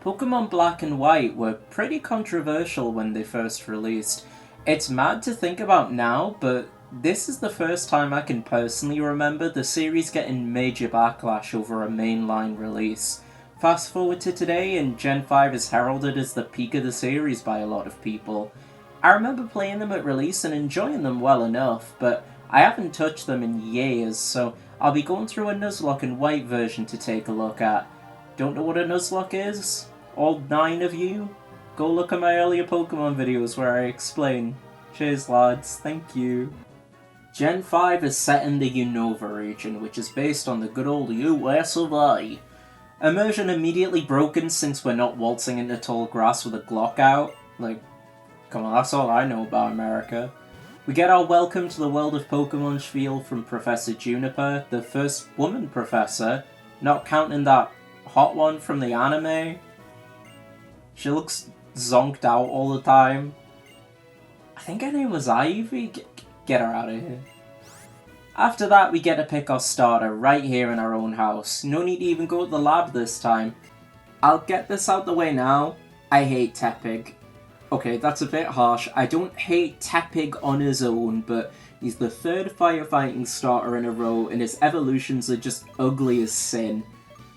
Pokémon Black and White were pretty controversial when they first released. It's mad to think about now, but this is the first time I can personally remember the series getting major backlash over a mainline release. Fast forward to today, and Gen 5 is heralded as the peak of the series by a lot of people. I remember playing them at release and enjoying them well enough, but I haven't touched them in years, so I'll be going through a Nuzlocke and White version to take a look at. Don't know what a Nuzlocke is? All 9 of you? Go look at my earlier Pokemon videos where I explain. Cheers lads, thank you. Gen 5 is set in the Unova region, which is based on the good old US of A. Immersion immediately broken since we're not waltzing into tall grass with a Glock out. Like, come on, that's all I know about America. We get our welcome to the world of Pokemon spiel from Professor Juniper, the first woman professor, not counting that hot one from the anime. She looks zonked out all the time. I think her name was Ivy. Get her out of here. After that, we get to pick our starter right here in our own house. No need to even go to the lab this time. I'll get this out the way now. I hate Tepig. Okay, that's a bit harsh. I don't hate Tepig on his own, but he's the third firefighting starter in a row, and his evolutions are just ugly as sin.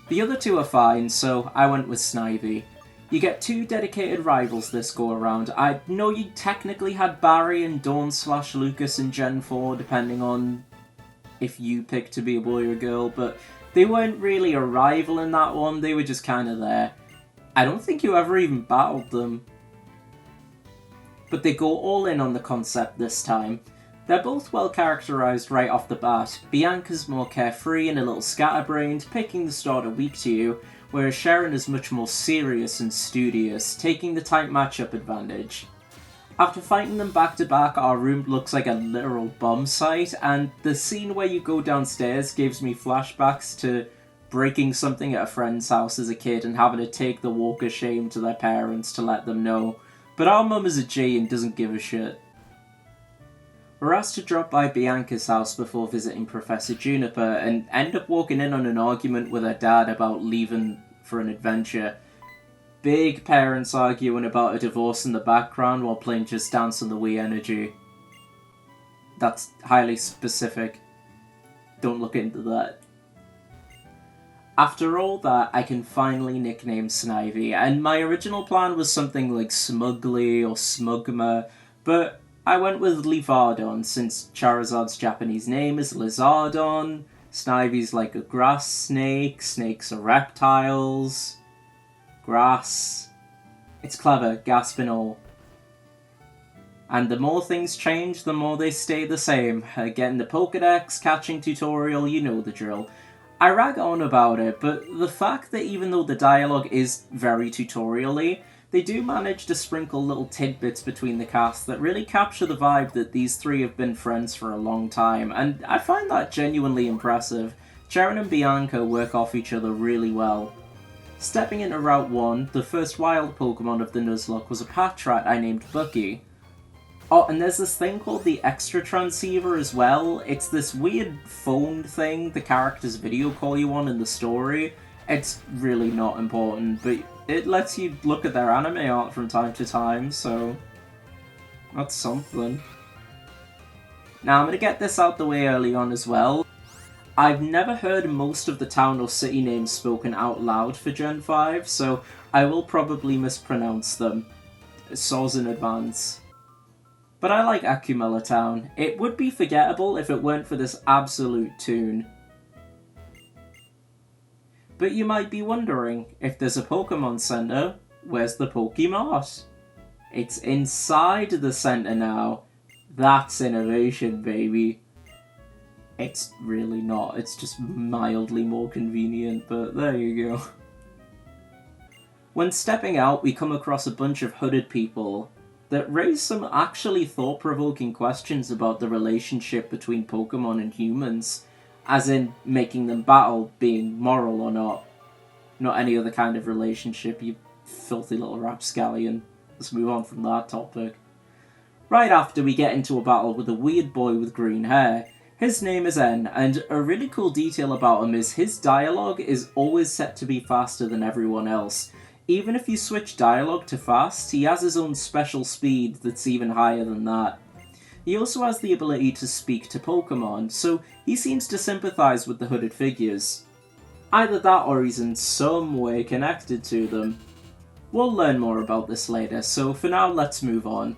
The other two are fine, so I went with Snivy. You get 2 dedicated rivals this go around. I know you technically had Barry and Dawn/Lucas in Gen 4, depending on if you picked to be a boy or a girl, but they weren't really a rival in that one, they were just kinda there. I don't think you ever even battled them. But they go all in on the concept this time. They're both well characterised right off the bat. Bianca's more carefree and a little scatterbrained, picking the starter weak to you, whereas Sharon is much more serious and studious, taking the tight matchup advantage. After fighting them back to back, our room looks like a literal bomb site, and the scene where you go downstairs gives me flashbacks to breaking something at a friend's house as a kid and having to take the walk of shame to their parents to let them know. But our mum is a G and doesn't give a shit. We're asked to drop by Bianca's house before visiting Professor Juniper and end up walking in on an argument with her dad about leaving for an adventure. Big parents arguing about a divorce in the background while playing Just Dance on the Wii Energy. That's highly specific. Don't look into that. After all that, I can finally nickname Snivy, and my original plan was something like Smugly or Smugma, but I went with Livardon since Charizard's Japanese name is Lizardon, Snivy's like a grass snake, snakes are reptiles, grass. It's clever, gasping all. And the more things change, the more they stay the same. Getting the Pokedex, catching tutorial, you know the drill. I rag on about it, but the fact that even though the dialogue is very tutorial-y, they do manage to sprinkle little tidbits between the cast that really capture the vibe that these three have been friends for a long time, and I find that genuinely impressive. Sharon and Bianca work off each other really well. Stepping into Route 1, the first wild Pokemon of the Nuzlocke was a Patrat I named Bucky. Oh, and there's this thing called the Extra Transceiver as well. It's this weird phone thing the characters video call you on in the story. It's really not important, but it lets you look at their anime art from time to time, so that's something. Now I'm going to get this out the way early on as well. I've never heard most of the town or city names spoken out loud for Gen 5, so I will probably mispronounce them. Soz in advance. But I like Akumela Town. It would be forgettable if it weren't for this absolute tune. But you might be wondering, if there's a Pokemon Center, where's the Pokemart? It's inside the center now. That's innovation, baby. It's really not, it's just mildly more convenient, but there you go. When stepping out, we come across a bunch of hooded people that raise some actually thought-provoking questions about the relationship between Pokemon and humans, as in making them battle being moral or not. Not any other kind of relationship, you filthy little rapscallion. Let's move on from that topic. Right after we get into a battle with a weird boy with green hair. His name is N, and a really cool detail about him is his dialogue is always set to be faster than everyone else. Even if you switch dialogue to fast, he has his own special speed that's even higher than that. He also has the ability to speak to Pokemon, so he seems to sympathise with the hooded figures. Either that or he's in some way connected to them. We'll learn more about this later, so for now let's move on.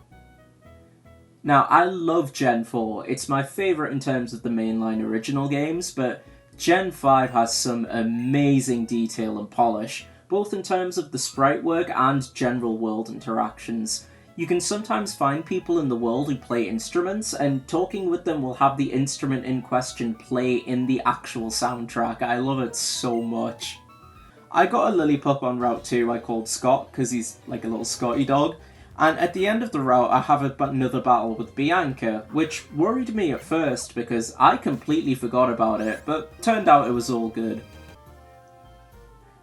Now, I love Gen 4, it's my favourite in terms of the mainline original games, but Gen 5 has some amazing detail and polish, both in terms of the sprite work and general world interactions. You can sometimes find people in the world who play instruments, and talking with them will have the instrument in question play in the actual soundtrack. I love it so much. I got a Lillipup on Route 2 I called Scott, because he's like a little Scotty dog, and at the end of the route I have another battle with Bianca, which worried me at first because I completely forgot about it, but turned out it was all good.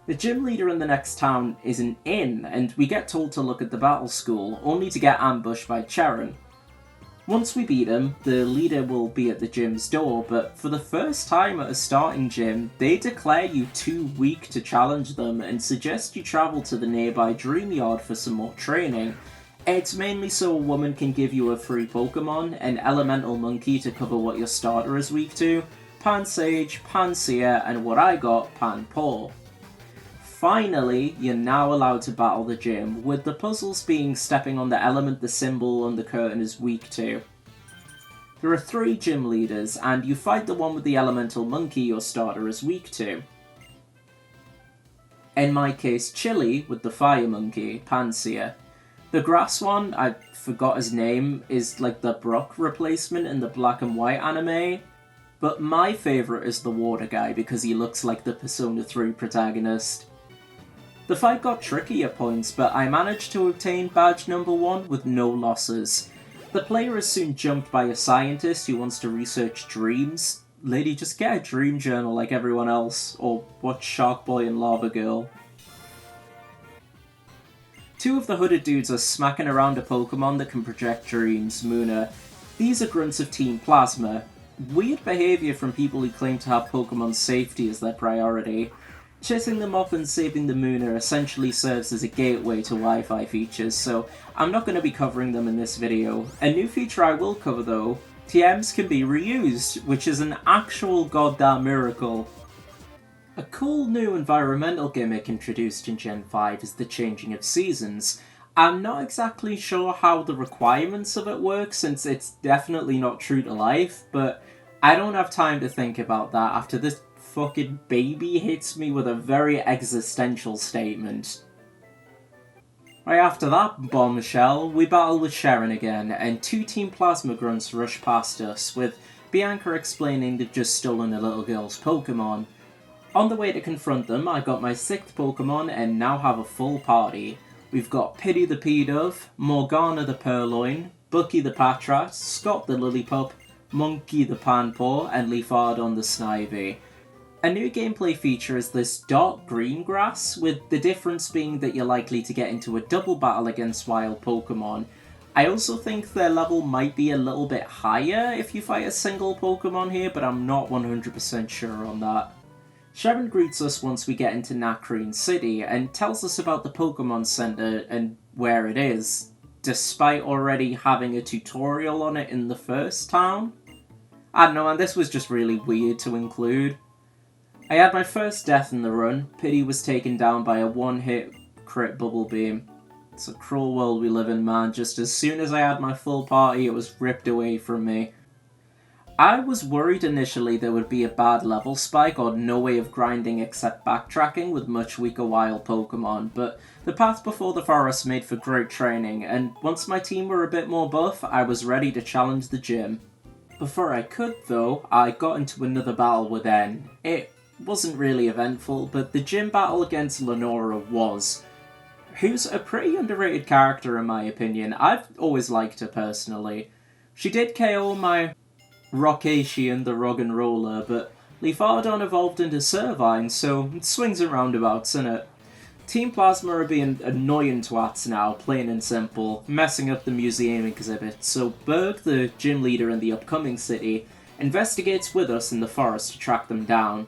The gym leader in the next town is an inn, and we get told to look at the battle school, only to get ambushed by Charon. Once we beat him, the leader will be at the gym's door, but for the first time at a starting gym, they declare you too weak to challenge them and suggest you travel to the nearby Dream Yard for some more training. It's mainly so a woman can give you a free Pokemon, an elemental monkey to cover what your starter is weak to, Pansage, Pansear, and what I got, Panpour. Finally, you're now allowed to battle the gym, with the puzzles being stepping on the element the symbol on the curtain is weak to. There are 3 gym leaders, and you fight the one with the elemental monkey your starter is weak to. In my case, Chili with the fire monkey, Pansear. The grass one, I forgot his name, is like the Brock replacement in the Black and White anime, but my favourite is the water guy because he looks like the Persona 3 protagonist. The fight got tricky at points, but I managed to obtain badge number 1 with no losses. The player is soon jumped by a scientist who wants to research dreams. Lady, just get a dream journal like everyone else, or watch Shark Boy and Lava Girl. 2 of the hooded dudes are smacking around a Pokemon that can project dreams, Munna. These are grunts of Team Plasma. Weird behaviour from people who claim to have Pokemon's safety as their priority. Chasing them off and saving the Munna essentially serves as a gateway to Wi-Fi features, so I'm not going to be covering them in this video. A new feature I will cover though, TMs can be reused, which is an actual goddamn miracle. A cool new environmental gimmick introduced in Gen 5 is the changing of seasons. I'm not exactly sure how the requirements of it work since it's definitely not true to life, but I don't have time to think about that after this fucking baby hits me with a very existential statement. Right after that bombshell, we battle with Sharon again, and 2 Team Plasma grunts rush past us, with Bianca explaining they've just stolen a little girl's Pokemon. On the way to confront them, I got my 6th Pokemon and now have a full party. We've got Piddy the P-Dove, Morgana the Purloin, Bucky the Patrat, Scott the Lillipup, Monkey the Panpour, and Leafardon the Snivy. A new gameplay feature is this dark green grass, with the difference being that you're likely to get into a double battle against wild Pokemon. I also think their level might be a little bit higher if you fight a single Pokemon here, but I'm not 100% sure on that. Sharon greets us once we get into Nacrene City, and tells us about the Pokemon Center and where it is, despite already having a tutorial on it in the first town. I don't know, man, this was just really weird to include. I had my first death in the run. Piddy was taken down by a one-hit crit bubble beam. It's a cruel world we live in, man. Just as soon as I had my full party, it was ripped away from me. I was worried initially there would be a bad level spike or no way of grinding except backtracking with much weaker wild Pokemon, but the path before the forest made for great training, and once my team were a bit more buff, I was ready to challenge the gym. Before I could, though, I got into another battle with N. It wasn't really eventful, but the gym battle against Lenora was. Who's a pretty underrated character in my opinion. I've always liked her personally. She did KO my Rockacian the Roggenrola, but Leafardon evolved into Servine, so it swings and roundabouts, innit? Team Plasma are being annoying twats now, plain and simple, messing up the museum exhibit, so Berg, the gym leader in the upcoming city, investigates with us in the forest to track them down.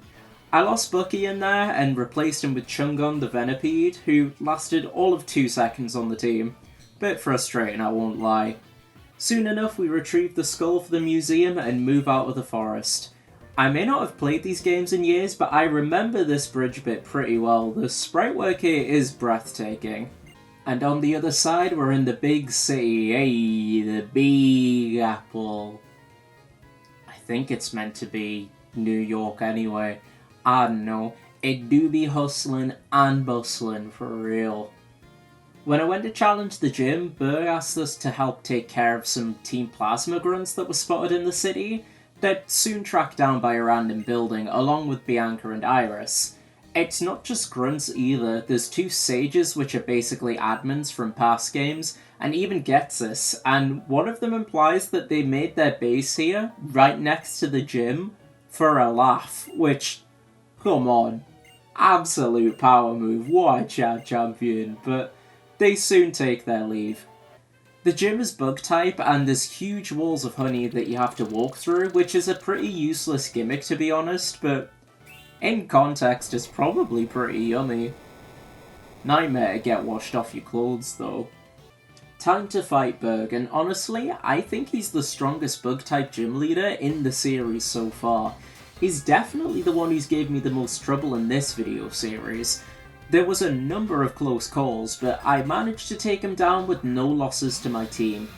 I lost Bucky in there and replaced him with Chungon the Venipede, who lasted all of 2 seconds on the team. Bit frustrating, I won't lie. Soon enough, we retrieve the skull for the museum and move out of the forest. I may not have played these games in years, but I remember this bridge bit pretty well. The sprite work here is breathtaking. And on the other side, we're in the big city. Hey, the Big Apple. I think it's meant to be New York anyway. I don't know. It do be hustling and bustling for real. When I went to challenge the gym, Burr asked us to help take care of some Team Plasma grunts that were spotted in the city. They're soon tracked down by a random building, along with Bianca and Iris. It's not just grunts either, there's 2 sages which are basically admins from past games, and even gets this, and one of them implies that they made their base here, right next to the gym, for a laugh, which, come on, absolute power move, what a chat champion, but they soon take their leave. The gym is bug type, and there's huge walls of honey that you have to walk through, which is a pretty useless gimmick to be honest, but in context it's probably pretty yummy. Nightmare to get washed off your clothes though. Time to fight Berg, and honestly, I think he's the strongest bug type gym leader in the series so far. He's definitely the one who's gave me the most trouble in this video series. There was a number of close calls, but I managed to take him down with no losses to my team.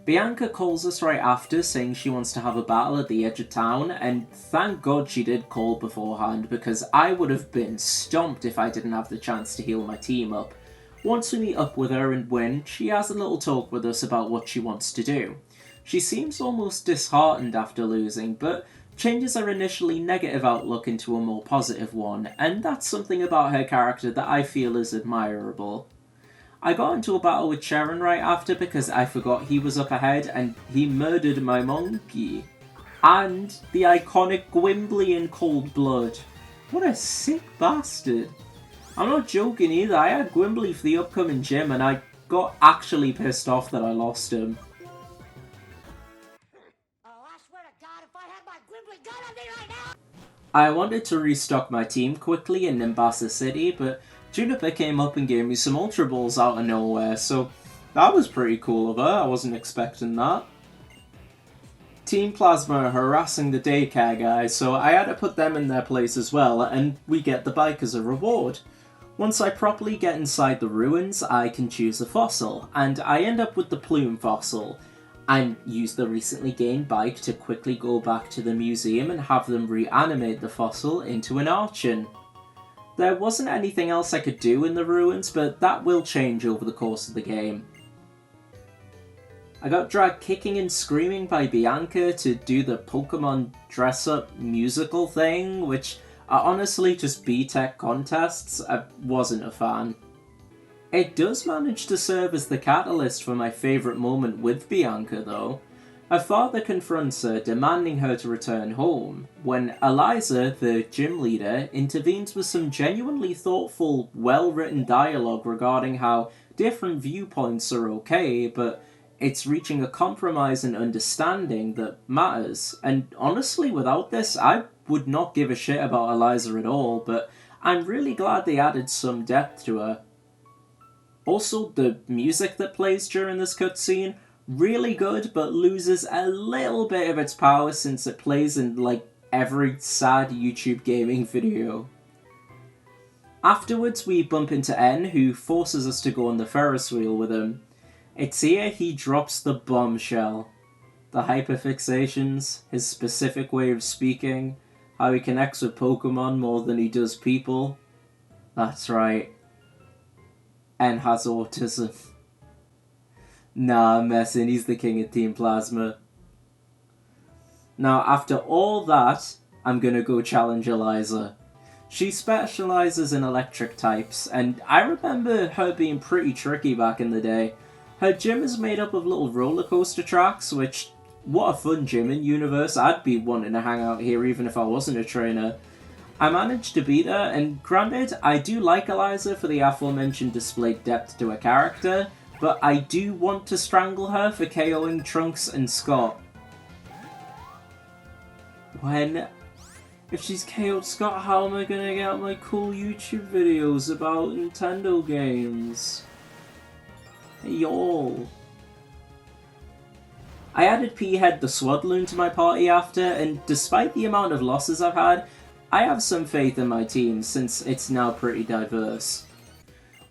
Bianca calls us right after, saying she wants to have a battle at the edge of town, and thank God she did call beforehand, because I would have been stomped if I didn't have the chance to heal my team up. Once we meet up with her and win, she has a little talk with us about what she wants to do. She seems almost disheartened after losing, but changes her initially negative outlook into a more positive one, and that's something about her character that I feel is admirable. I got into a battle with Sharon right after because I forgot he was up ahead and he murdered my monkey. And the iconic Gwimbly in cold blood. What a sick bastard. I'm not joking either, I had Gwimbly for the upcoming gym and I got actually pissed off that I lost him. I wanted to restock my team quickly in Nimbasa City, but Juniper came up and gave me some Ultra Balls out of nowhere, so that was pretty cool of her, I wasn't expecting that. Team Plasma are harassing the daycare guys, so I had to put them in their place as well, and we get the bike as a reward. Once I properly get inside the ruins, I can choose a fossil, and I end up with the Plume fossil. And use the recently gained bike to quickly go back to the museum and have them reanimate the fossil into an Archon. There wasn't anything else I could do in the ruins, but that will change over the course of the game. I got dragged kicking and screaming by Bianca to do the Pokemon dress-up musical thing, which are honestly just B-Tech contests. I wasn't a fan. It does manage to serve as the catalyst for my favourite moment with Bianca though. Her father confronts her, demanding her to return home, when Eliza, the gym leader, intervenes with some genuinely thoughtful, well-written dialogue regarding how different viewpoints are okay, but it's reaching a compromise and understanding that matters. And honestly, without this, I would not give a shit about Eliza at all, but I'm really glad they added some depth to her. Also, the music that plays during this cutscene, really good, but loses a little bit of its power since it plays in, like, every sad YouTube gaming video. Afterwards, we bump into N, who forces us to go on the Ferris wheel with him. It's here he drops the bombshell. The hyperfixations, his specific way of speaking, how he connects with Pokemon more than he does people. That's right. N has autism. Nah, I'm messing, he's the king of Team Plasma. Now, after all that, I'm gonna go challenge Eliza. She specialises in electric types, and I remember her being pretty tricky back in the day. Her gym is made up of little roller coaster tracks, which, what a fun gym in universe, I'd be wanting to hang out here even if I wasn't a trainer. I managed to beat her, and granted, I do like Eliza for the aforementioned displayed depth to her character, but I do want to strangle her for KOing Trunks and Scott. When If she's KO'd Scott, how am I gonna get my cool YouTube videos about Nintendo games? Hey y'all. I added P-Head the Swadloon to my party after, and despite the amount of losses I've had, I have some faith in my team since it's now pretty diverse.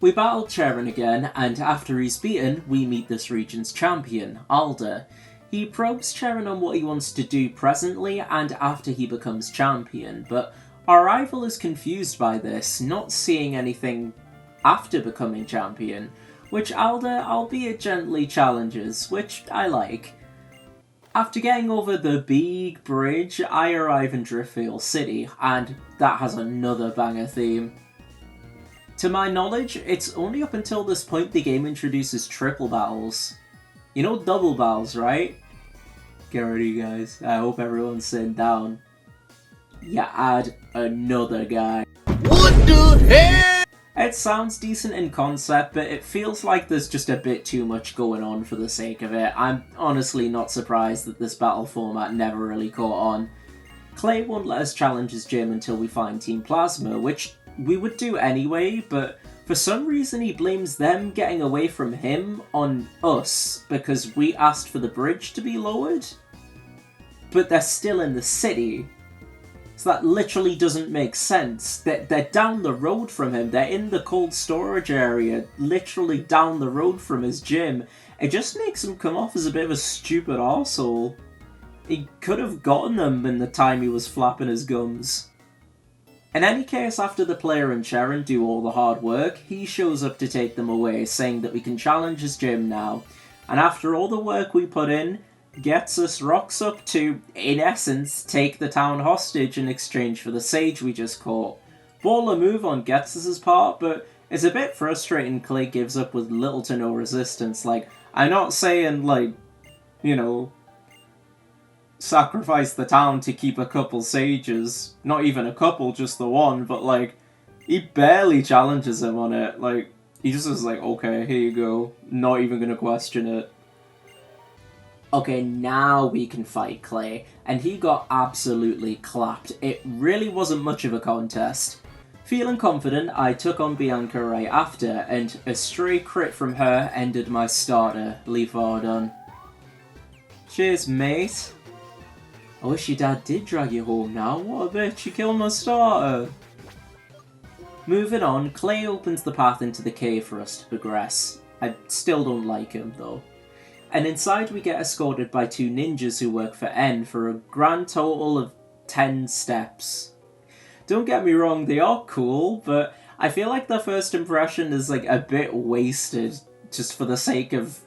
We battled Cheren again, and after he's beaten, we meet this region's champion, Alder. He probes Cheren on what he wants to do presently and after he becomes champion, but our rival is confused by this, not seeing anything after becoming champion, which Alder, albeit gently, challenges, which I like. After getting over the big bridge, I arrive in Driftvale City, and that has another banger theme. To my knowledge, it's only up until this point the game introduces triple battles. You know double battles, right? Get ready, guys. I hope everyone's sitting down. You add another guy. What the hell? It sounds decent in concept, but it feels like there's just a bit too much going on for the sake of it. I'm honestly not surprised that this battle format never really caught on. Clay won't let us challenge his gym until we find Team Plasma, which we would do anyway, but for some reason he blames them getting away from him on us because we asked for the bridge to be lowered. But they're still in the city. So that literally doesn't make sense. They're down the road from him. They're in the cold storage area, literally down the road from his gym. It just makes him come off as a bit of a stupid arsehole. He could have gotten them in the time he was flapping his gums. In any case, after the player and Cheren do all the hard work, he shows up to take them away, saying that we can challenge his gym now. And after all the work we put in, rocks up to, in essence, take the town hostage in exchange for the sage we just caught. Baller move on Getz's part, but it's a bit frustrating Clay gives up with little to no resistance. Like, I'm not saying, like, you know, sacrifice the town to keep a couple sages. Not even a couple, just the one, but, like, he barely challenges him on it. Like, he just is like, okay, here you go. Not even gonna question it. Okay, now we can fight Clay, and he got absolutely clapped. It really wasn't much of a contest. Feeling confident, I took on Bianca right after, and a stray crit from her ended my starter, Leafardon. Cheers, mate. I wish your dad did drag you home now. What a bitch, you killed my starter. Moving on, Clay opens the path into the cave for us to progress. I still don't like him, though. And inside we get escorted by two ninjas who work for N for a grand total of 10 steps. Don't get me wrong, they are cool, but I feel like the first impression is like a bit wasted just for the sake of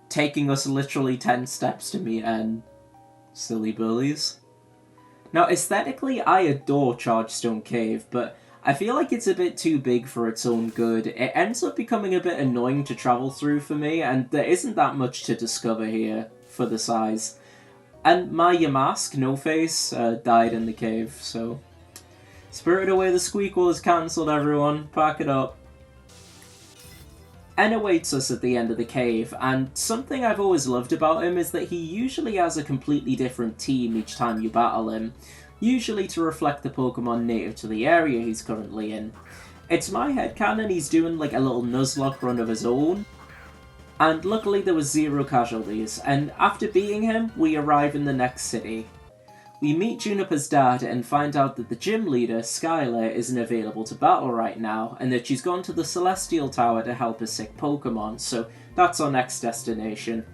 taking us literally 10 steps to meet N. Silly bullies. Now aesthetically I adore Chargestone Cave, but I feel like it's a bit too big for its own good. It ends up becoming a bit annoying to travel through for me, and there isn't that much to discover here for the size. And my Yamask, No Face, died in the cave, so... Spirited Away the Squeakquel is cancelled, everyone. Pack it up. N awaits us at the end of the cave, and something I've always loved about him is that he usually has a completely different team each time you battle him. Usually to reflect the Pokemon native to the area he's currently in. It's my headcanon he's doing like a little Nuzlocke run of his own, and luckily there was 0 casualties, and after beating him, we arrive in the next city. We meet Juniper's dad and find out that the gym leader, Skylar, isn't available to battle right now, and that she's gone to the Celestial Tower to help a sick Pokemon, so that's our next destination.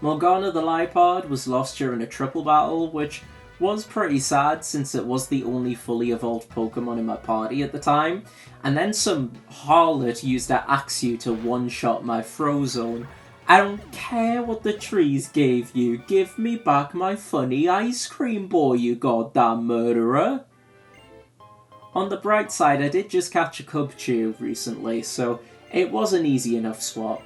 Morgana the Liepard was lost during a triple battle, which was pretty sad since it was the only fully evolved Pokemon in my party at the time, and then some harlot used her Axew to one-shot my Frozone. I don't care what the trees gave you, give me back my funny ice cream boy, you goddamn murderer! On the bright side, I did just catch a Cubchoo recently, so it was an easy enough swap.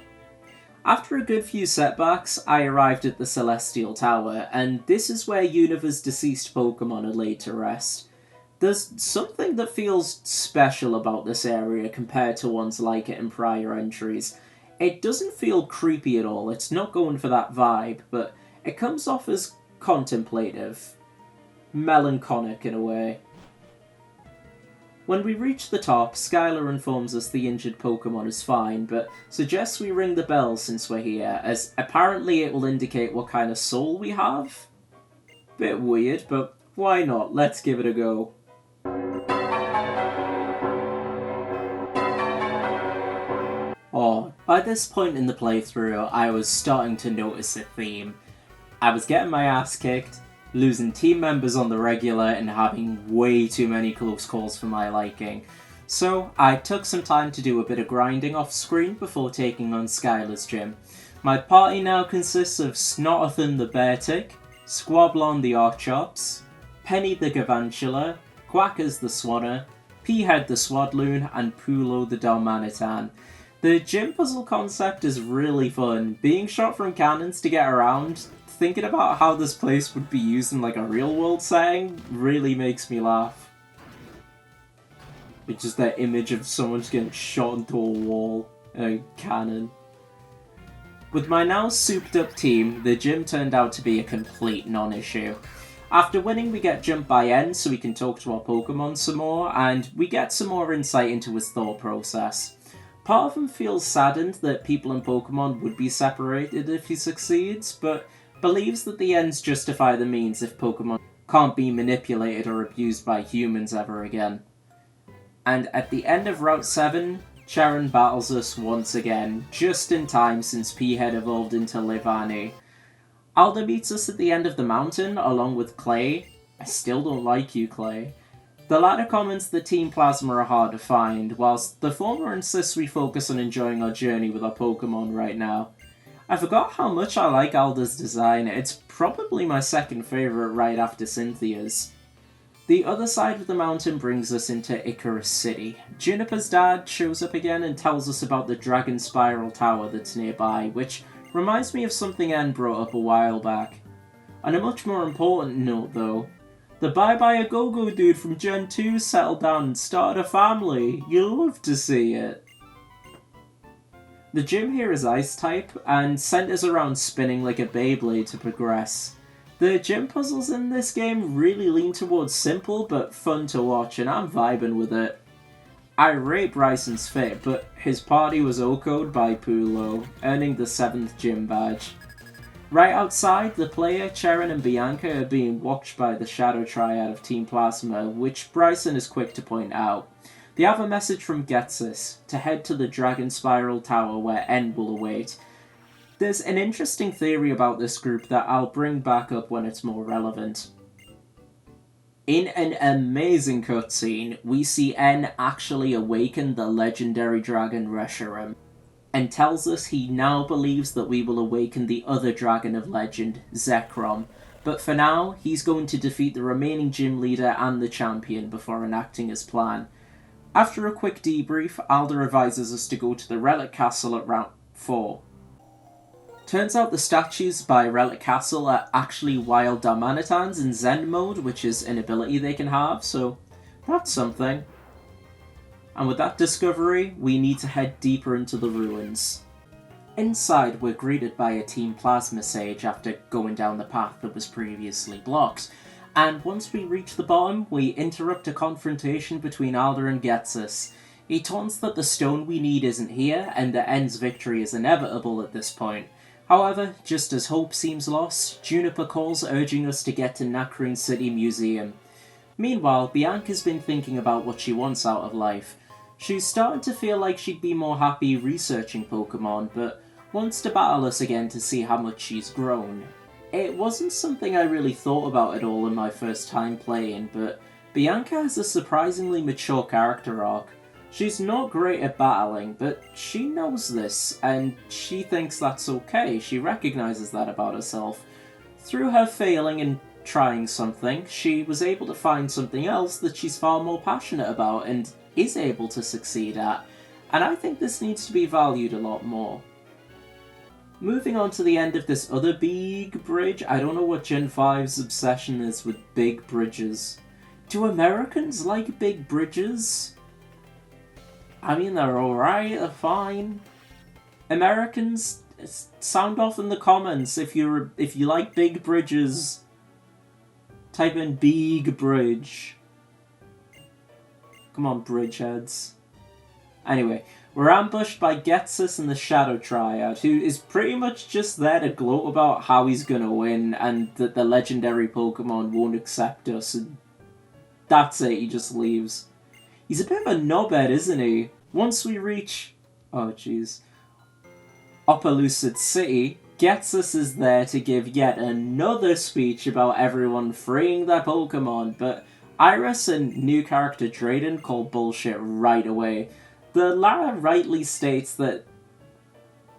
After a good few setbacks, I arrived at the Celestial Tower, and this is where Univer's deceased Pokemon are laid to rest. There's something that feels special about this area compared to ones like it in prior entries. It doesn't feel creepy at all, it's not going for that vibe, but it comes off as contemplative. melancholic in a way. When we reach the top, Skylar informs us the injured Pokemon is fine, but suggests we ring the bell since we're here, as apparently it will indicate what kind of soul we have. Bit weird, but why not? Let's give it a go. Oh, by this point in the playthrough, I was starting to notice a theme. I was getting my ass kicked, losing team members on the regular, and having way too many close calls for my liking. So I took some time to do a bit of grinding off screen before taking on Skylar's gym. My party now consists of Snottathan the Beartick, Squablon the Archops, Penny the Gavantula, Quackers the Swanner, Peahead the Swadloon, and Pulo the Darmanitan. The gym puzzle concept is really fun. Being shot from cannons to get around, thinking about how this place would be used in like a real world setting really makes me laugh. It's just that image of someone just getting shot into a wall in a cannon. With my now souped up team, the gym turned out to be a complete non-issue. After winning, we get jumped by N so we can talk to our Pokemon some more, and we get some more insight into his thought process. Part of him feels saddened that people and Pokemon would be separated if he succeeds, but believes that the ends justify the means if Pokemon can't be manipulated or abused by humans ever again. And at the end of Route 7, Charon battles us once again, just in time since Peahead evolved into Levani. Alder meets us at the end of the mountain, along with Clay. I still don't like you, Clay. The latter comments that Team Plasma are hard to find, whilst the former insists we focus on enjoying our journey with our Pokemon right now. I forgot how much I like Alder's design. It's probably my second favourite right after Cynthia's. The other side of the mountain brings us into Icarus City. Juniper's dad shows up again and tells us about the Dragon Spiral Tower that's nearby, which reminds me of something Anne brought up a while back. On a much more important note though, the Bye-Bye a Go-Go dude from Gen 2 settled down and started a family. You'll love to see it. The gym here is Ice-type, and centers around spinning like a Beyblade to progress. The gym puzzles in this game really lean towards simple but fun to watch, and I'm vibing with it. I rate Bryson's fit, but his party was OHKO'd by Pulo, earning the 7th gym badge. Right outside, the player, Charon and Bianca are being watched by the Shadow Triad of Team Plasma, which Bryson is quick to point out. They have a message from Getsus to head to the Dragon Spiral Tower where N will await. There's an interesting theory about this group that I'll bring back up when it's more relevant. In an amazing cutscene, we see N actually awaken the legendary dragon Reshiram, and tells us he now believes that we will awaken the other dragon of legend, Zekrom, but for now, he's going to defeat the remaining gym leader and the champion before enacting his plan. After a quick debrief, Alder advises us to go to the Relic Castle at Route 4. Turns out the statues by Relic Castle are actually wild Darmanitans in Zen mode, which is an ability they can have, so that's something. And with that discovery, we need to head deeper into the ruins. Inside, we're greeted by a Team Plasma Sage after going down the path that was previously blocked. And once we reach the bottom, we interrupt a confrontation between Alder and Getsus. He taunts that the stone we need isn't here, and that N's victory is inevitable at this point. However, just as hope seems lost, Juniper calls urging us to get to Nacrune City Museum. Meanwhile, Bianca's been thinking about what she wants out of life. She's starting to feel like she'd be more happy researching Pokemon, but wants to battle us again to see how much she's grown. It wasn't something I really thought about at all in my first time playing, but Bianca has a surprisingly mature character arc. She's not great at battling, but she knows this, and she thinks that's okay. She recognizes that about herself. Through her failing and trying something, she was able to find something else that she's far more passionate about and is able to succeed at, and I think this needs to be valued a lot more. Moving on to the end of this other big bridge, I don't know what Gen 5's obsession is with big bridges. Do Americans like big bridges? I mean, they're alright, they're fine. Americans, sound off in the comments if you like big bridges. Type in big bridge. Come on, bridgeheads. Anyway, we're ambushed by Getsus and the Shadow Triad, who is pretty much just there to gloat about how he's gonna win and that the legendary Pokemon won't accept us, and that's it, he just leaves. He's a bit of a knobhead, isn't he? Once we reach... oh jeez. Upper Lucid City, Getsus is there to give yet another speech about everyone freeing their Pokemon, but Iris and new character Drayden call bullshit right away. The latter rightly states that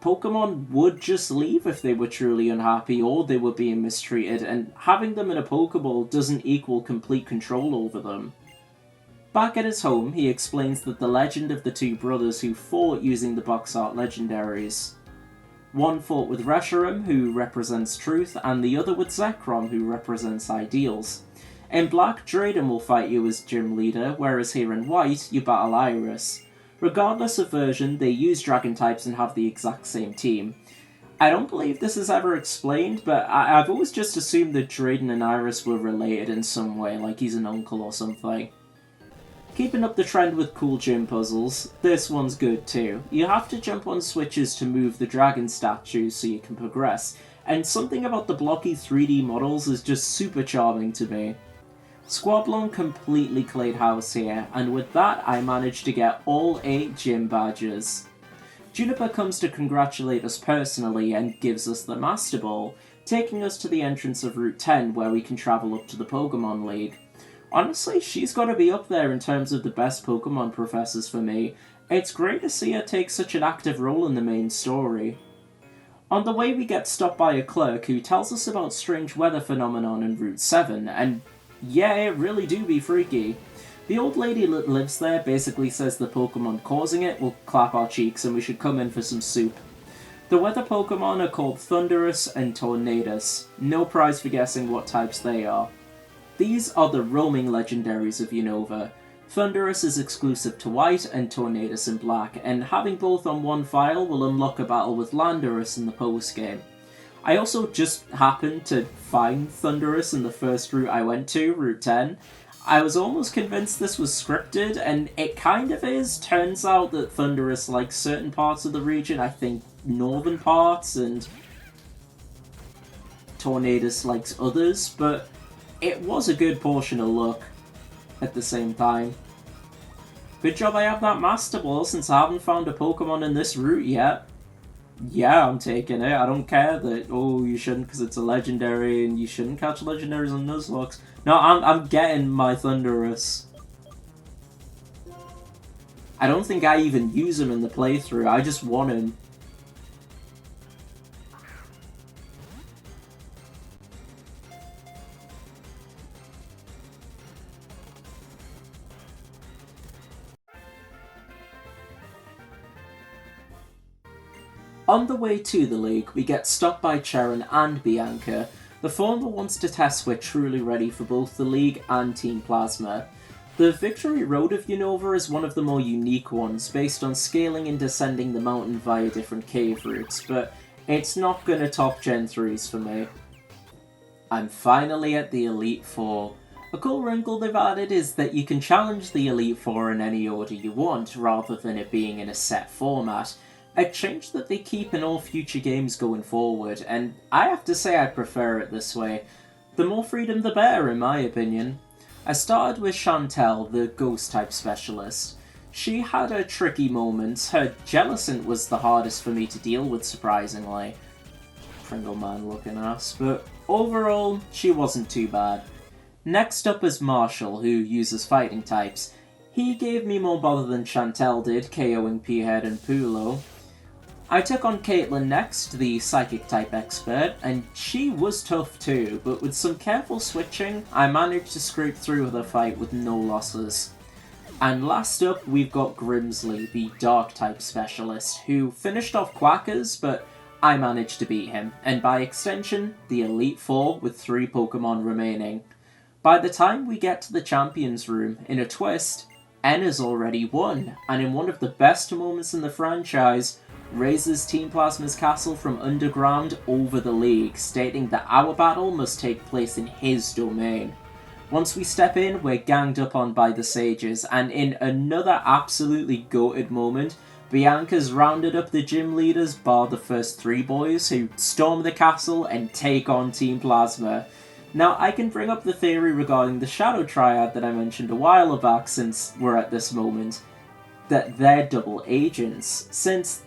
Pokemon would just leave if they were truly unhappy or they were being mistreated, and having them in a Pokeball doesn't equal complete control over them. Back at his home, he explains that the legend of the two brothers who fought using the box art legendaries. One fought with Reshiram, who represents truth, and the other with Zekrom, who represents ideals. In Black, Drayden will fight you as gym leader, whereas here in White, you battle Iris. Regardless of version, they use dragon types and have the exact same team. I don't believe this is ever explained, but I've always just assumed that Drayden and Iris were related in some way, like he's an uncle or something. Keeping up the trend with cool gym puzzles, this one's good too. You have to jump on switches to move the dragon statues so you can progress, and something about the blocky 3D models is just super charming to me. Squablon completely cleared house here, and with that I managed to get all 8 gym badges. Juniper comes to congratulate us personally and gives us the Master Ball, taking us to the entrance of Route 10 where we can travel up to the Pokemon League. Honestly, she's got to be up there in terms of the best Pokemon professors for me. It's great to see her take such an active role in the main story. On the way we get stopped by a clerk who tells us about strange weather phenomenon in Route 7, and yeah, it really do be freaky. The old lady that lives there basically says the Pokemon causing it will clap our cheeks and we should come in for some soup. The weather Pokemon are called Thunderous and Tornadus. No prize for guessing what types they are. These are the roaming legendaries of Unova. Thunderous is exclusive to White and Tornadus in Black, and having both on one file will unlock a battle with Landorus in the post-game. I also just happened to find Thunderous in the first route I went to, Route 10. I was almost convinced this was scripted, and it kind of is. Turns out that Thunderous likes certain parts of the region, I think northern parts, and Tornadus likes others, but it was a good portion of luck at the same time. Good job I have that Master Ball since I haven't found a Pokemon in this route yet. Yeah, I'm taking it. I don't care that, oh, you shouldn't because it's a legendary and you shouldn't catch legendaries on Nuzlocke. No, I'm getting my Thunderous. I don't think I even use him in the playthrough. I just want him. On the way to the league, we get stopped by Charon and Bianca. The former wants to test we're truly ready for both the league and Team Plasma. The Victory Road of Unova is one of the more unique ones, based on scaling and descending the mountain via different cave routes, but it's not gonna top Gen 3s for me. I'm finally at the Elite Four. A cool wrinkle they've added is that you can challenge the Elite Four in any order you want, rather than it being in a set format. A change that they keep in all future games going forward, and I have to say I prefer it this way. The more freedom the better, in my opinion. I started with Chantel, the Ghost-type specialist. She had her tricky moments. Her Jellicent was the hardest for me to deal with, surprisingly. Pringle man looking ass, but overall, she wasn't too bad. Next up is Marshall, who uses fighting types. He gave me more bother than Chantel did, KOing P-Head and Pulo. I took on Caitlyn next, the Psychic-type expert, and she was tough too, but with some careful switching, I managed to scrape through the fight with no losses. And last up, we've got Grimsley, the Dark-type specialist, who finished off Quackers, but I managed to beat him, and by extension, the Elite Four with 3 Pokemon remaining. By the time we get to the Champions Room, in a twist, N has already won, and in one of the best moments in the franchise, raises Team Plasma's castle from underground over the League, stating that our battle must take place in his domain. Once we step in, we're ganged up on by the sages, and in another absolutely goated moment, Bianca's rounded up the gym leaders bar the first 3 boys who storm the castle and take on Team Plasma. Now, I can bring up the theory regarding the Shadow Triad that I mentioned a while back since we're at this moment, that they're double agents, since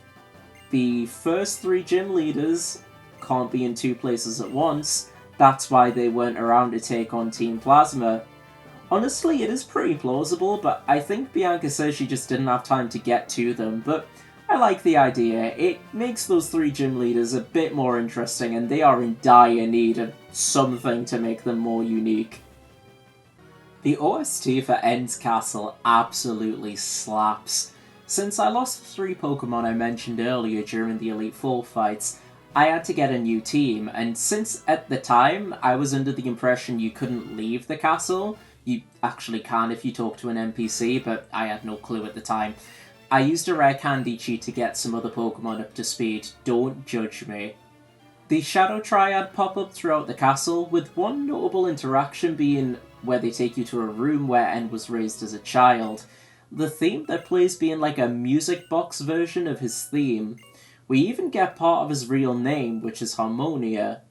the first 3 gym leaders can't be in 2 places at once. That's why they weren't around to take on Team Plasma. Honestly, it is pretty plausible, but I think Bianca says she just didn't have time to get to them, but I like the idea. It makes those 3 gym leaders a bit more interesting, and they are in dire need of something to make them more unique. The OST for End's Castle absolutely slaps. Since I lost the 3 Pokemon I mentioned earlier during the Elite Four fights, I had to get a new team, and since at the time I was under the impression you couldn't leave the castle, you actually can if you talk to an NPC, but I had no clue at the time, I used a rare candy cheat to get some other Pokemon up to speed. Don't judge me. The Shadow Triad pop up throughout the castle, with one notable interaction being where they take you to a room where End was raised as a child. The theme that plays being like a music box version of his theme. We even get part of his real name, which is Harmonia.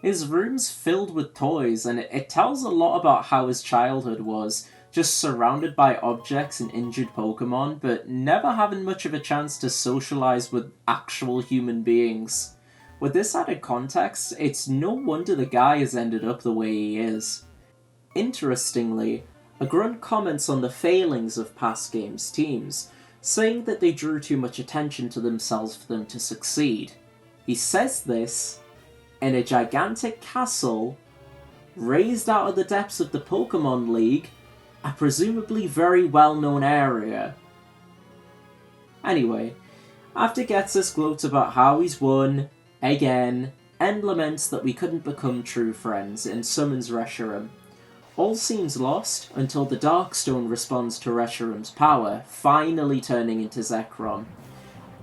His room's filled with toys, and it tells a lot about how his childhood was, just surrounded by objects and injured Pokemon, but never having much of a chance to socialize with actual human beings. With this added context, it's no wonder the guy has ended up the way he is. Interestingly, a grunt comments on the failings of past games' teams, saying that they drew too much attention to themselves for them to succeed. He says this in a gigantic castle raised out of the depths of the Pokémon League, a presumably very well-known area. Anyway, after Getsus gloats about how he's won, again, End laments that we couldn't become true friends and summons Reshiram. All seems lost until the Darkstone responds to Reshiram's power, finally turning into Zekrom.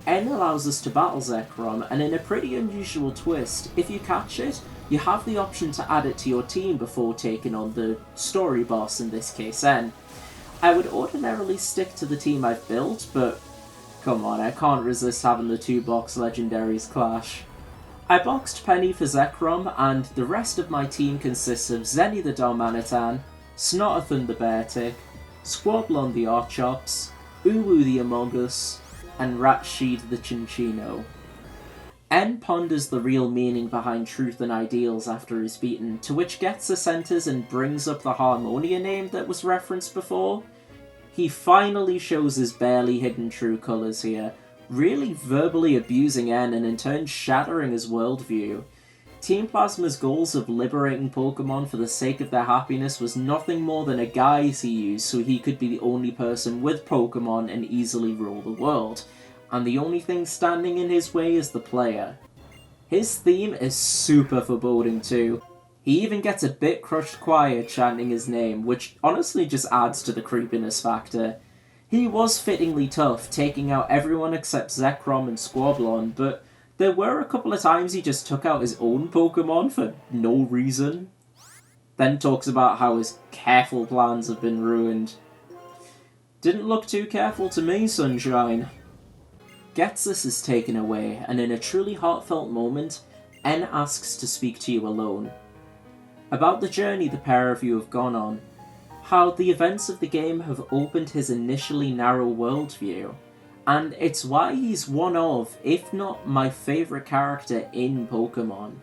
N allows us to battle Zekrom, and in a pretty unusual twist, if you catch it, you have the option to add it to your team before taking on the story boss, in this case N. I would ordinarily stick to the team I've built, but come on, I can't resist having the 2-box legendaries clash. I boxed Penny for Zekrom, and the rest of my team consists of Zenny the Darmanitan, Snotathun the Beartick, Squablon the Archops, Uwu the Amogus, and Ratsheed the Chinchino. N ponders the real meaning behind truth and ideals after he's beaten, to which Getsus enters and brings up the Harmonia name that was referenced before. He finally shows his barely hidden true colours here, really verbally abusing N and in turn shattering his worldview. Team Plasma's goals of liberating Pokemon for the sake of their happiness was nothing more than a guise he used so he could be the only person with Pokemon and easily rule the world, and the only thing standing in his way is the player. His theme is super foreboding too. He even gets a bit crushed quiet chanting his name, which honestly just adds to the creepiness factor. He was fittingly tough, taking out everyone except Zekrom and Squablon, but there were a couple of times he just took out his own Pokemon for no reason. Then talks about how his careful plans have been ruined. Didn't look too careful to me, Sunshine. Getsus is taken away, and in a truly heartfelt moment, N asks to speak to you alone. About the journey the pair of you have gone on, how the events of the game have opened his initially narrow worldview, and it's why he's one of, if not my favourite character in Pokemon.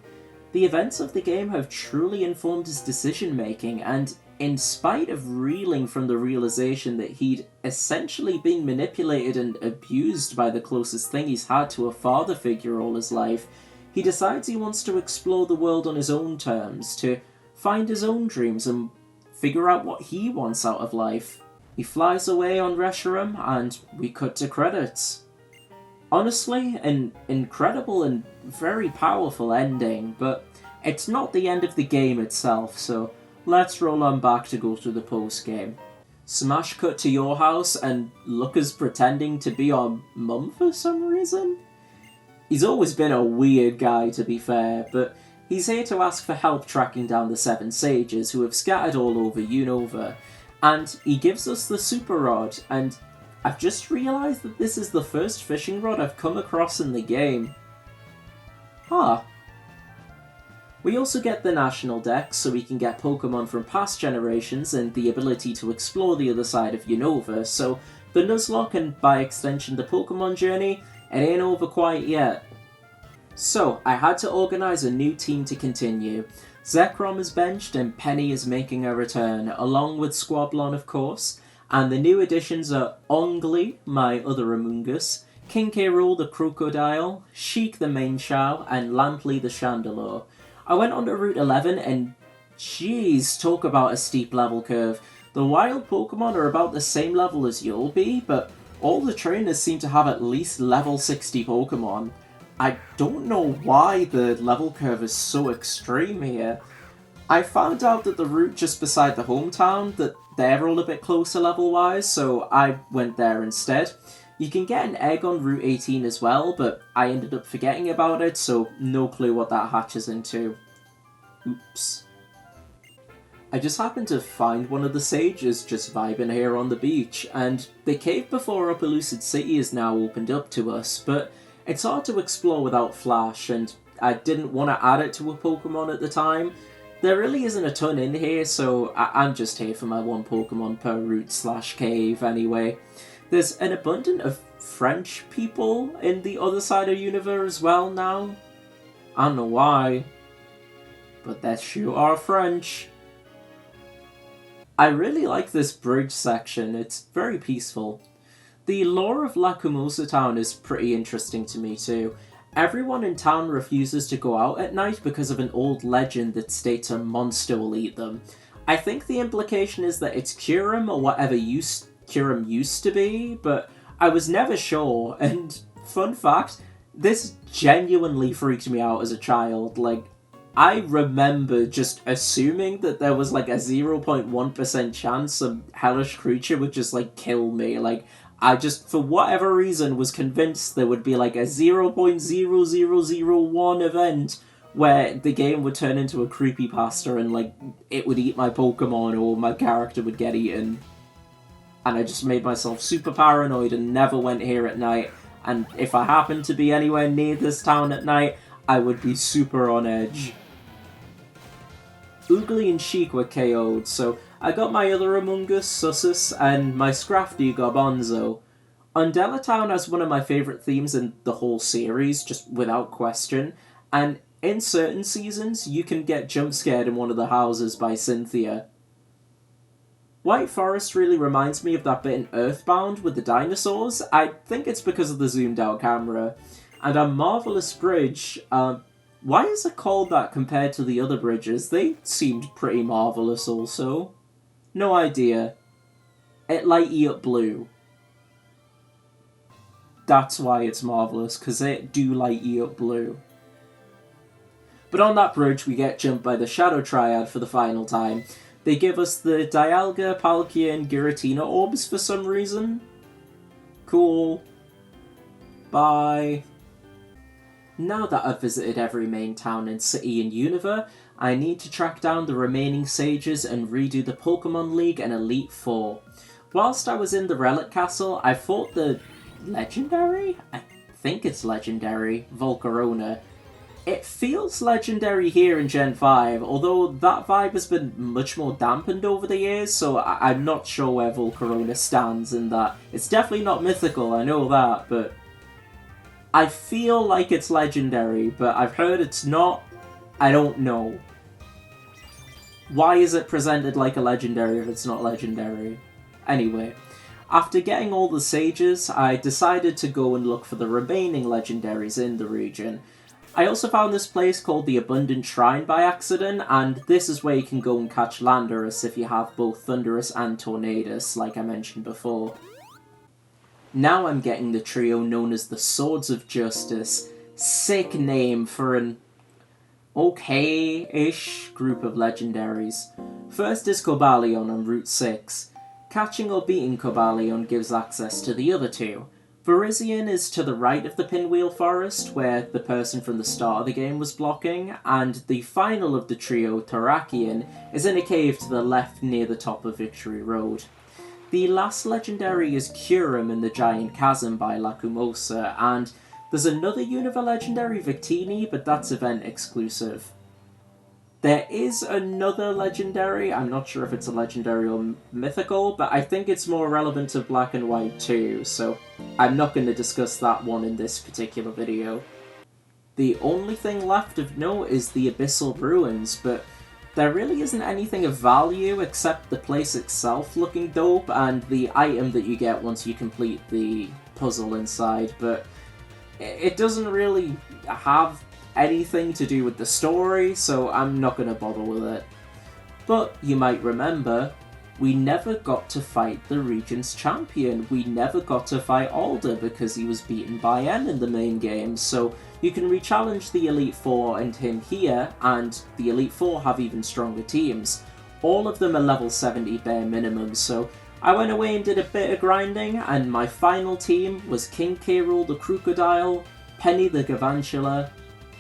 The events of the game have truly informed his decision making, and in spite of reeling from the realization that he'd essentially been manipulated and abused by the closest thing he's had to a father figure all his life, he decides he wants to explore the world on his own terms, to find his own dreams and figure out what he wants out of life. He flies away on Reshiram, and we cut to credits. Honestly, an incredible and very powerful ending, but it's not the end of the game itself, so let's roll on back to go through the post-game. Smash cut to your house and Lucca's pretending to be your mum for some reason? He's always been a weird guy, to be fair, but he's here to ask for help tracking down the 7 sages who have scattered all over Unova, and he gives us the super rod, and I've just realised that this is the first fishing rod I've come across in the game. Huh. We also get the national dex, so we can get Pokemon from past generations and the ability to explore the other side of Unova, so the Nuzlocke and by extension the Pokemon journey, it ain't over quite yet. So, I had to organise a new team to continue. Zekrom is benched and Penny is making a return, along with Squablon of course, and the new additions are Ongly, my other Amoonguss, King K. Rool the Crocodile, Sheik the Mainshao, and Lampley the Chandelure. I went on to Route 11 and jeez, talk about a steep level curve. The wild Pokemon are about the same level as you'll be, but all the trainers seem to have at least level 60 Pokemon. I don't know why the level curve is so extreme here. I found out that the route just beside the hometown, that they're all a bit closer level-wise, so I went there instead. You can get an egg on Route 18 as well, but I ended up forgetting about it, so no clue what that hatches into. Oops. I just happened to find one of the sages just vibing here on the beach, and the cave before Upper Lucid City is now opened up to us, but it's hard to explore without Flash, and I didn't want to add it to a Pokemon at the time. There really isn't a ton in here, so I'm just here for my 1 Pokemon per route/cave anyway. There's an abundance of French people in the other side of Unova as well now. I don't know why, but they sure are French. I really like this bridge section, it's very peaceful. The lore of Lacumosa Town is pretty interesting to me too. Everyone in town refuses to go out at night because of an old legend that states a monster will eat them. I think the implication is that it's Kyurem or whatever Kyurem used to be, but I was never sure, and fun fact, this genuinely freaked me out as a child. Like, I remember just assuming that there was like a 0.1% chance some hellish creature would just like kill me. Like, I just, for whatever reason, was convinced there would be like a 0.0001 event where the game would turn into a creepypasta and like it would eat my Pokemon or my character would get eaten. And I just made myself super paranoid and never went here at night. And if I happened to be anywhere near this town at night, I would be super on edge. Oogly and Sheik were KO'd, so I got my other Amoonguss, Sussus, and my Scrafty Garbanzo. Undella Town has one of my favourite themes in the whole series, just without question, and in certain seasons you can get jump scared in one of the houses by Cynthia. White Forest really reminds me of that bit in Earthbound with the dinosaurs. I think it's because of the zoomed out camera. And a marvellous bridge. Why is it called that compared to the other bridges? They seemed pretty marvellous also. No idea. It light ye up blue. That's why it's marvellous, because it do light ye up blue. But on that bridge we get jumped by the Shadow Triad for the final time. They give us the Dialga, Palkia, and Giratina orbs for some reason. Cool. Bye. Now that I've visited every main town and city in Unova, I need to track down the remaining sages and redo the Pokemon League and Elite Four. Whilst I was in the Relic Castle, I fought the legendary? I think it's legendary, Volcarona. It feels legendary here in Gen 5, although that vibe has been much more dampened over the years, so I'm not sure where Volcarona stands in that. It's definitely not mythical, I know that, but I feel like it's legendary, but I've heard it's not. I don't know. Why is it presented like a legendary if it's not legendary? Anyway, after getting all the sages, I decided to go and look for the remaining legendaries in the region. I also found this place called the Abundant Shrine by accident, and this is where you can go and catch Landorus if you have both Thundurus and Tornadus, like I mentioned before. Now I'm getting the trio known as the Swords of Justice. Sick name for an okay-ish group of legendaries. First is Cobalion on Route 6. Catching or beating Cobalion gives access to the other two. Virizion is to the right of the Pinwheel Forest, where the person from the start of the game was blocking, and the final of the trio, Terrakion, is in a cave to the left near the top of Victory Road. The last legendary is Curum in the Giant Chasm by Lacumosa, and there's another Unova legendary, Victini, but that's event exclusive. There is another legendary, I'm not sure if it's a legendary or mythical, but I think it's more relevant to Black and White too, so I'm not going to discuss that one in this particular video. The only thing left of note is the Abyssal Ruins, but there really isn't anything of value except the place itself looking dope and the item that you get once you complete the puzzle inside, but it doesn't really have anything to do with the story, so I'm not going to bother with it. But you might remember, we never got to fight the region's champion. We never got to fight Alder because he was beaten by N in the main game, so you can re-challenge the Elite Four and him here, and the Elite Four have even stronger teams. All of them are level 70 bare minimum, so I went away and did a bit of grinding, and my final team was King K. Rool the Crocodile, Penny the Galvantula,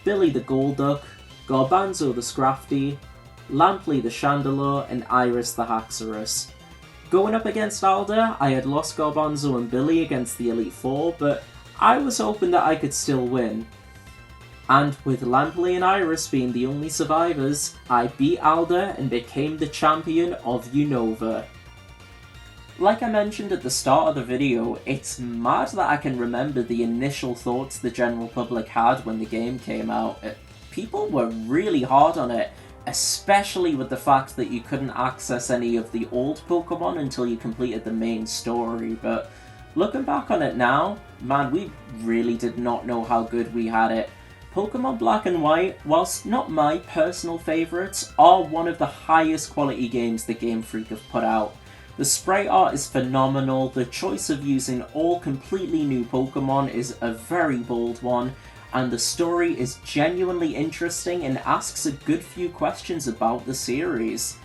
Billy the Golduck, Garbanzo the Scrafty, Lampley the Chandelure, and Iris the Haxorus. Going up against Alder, I had lost Garbanzo and Billy against the Elite Four, but I was hoping that I could still win. And with Lampley and Iris being the only survivors, I beat Alder and became the champion of Unova. Like I mentioned at the start of the video, it's mad that I can remember the initial thoughts the general public had when the game came out. People were really hard on it, especially with the fact that you couldn't access any of the old Pokemon until you completed the main story, but looking back on it now, man, we really did not know how good we had it. Pokémon Black and White, whilst not my personal favourites, are one of the highest quality games the Game Freak have put out. The sprite art is phenomenal, the choice of using all completely new Pokemon is a very bold one, and the story is genuinely interesting and asks a good few questions about the series.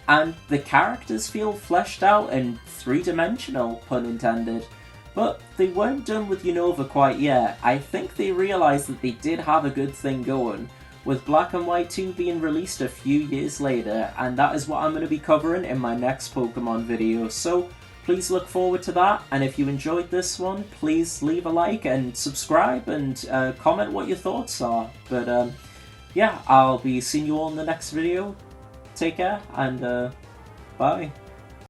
And the characters feel fleshed out and three-dimensional, pun intended. But they weren't done with Unova quite yet. I think they realised that they did have a good thing going, with Black and White 2 being released a few years later, and that is what I'm going to be covering in my next Pokemon video, so please look forward to that, and if you enjoyed this one, please leave a like and subscribe and comment what your thoughts are. But yeah, I'll be seeing you all in the next video. Take care, and bye.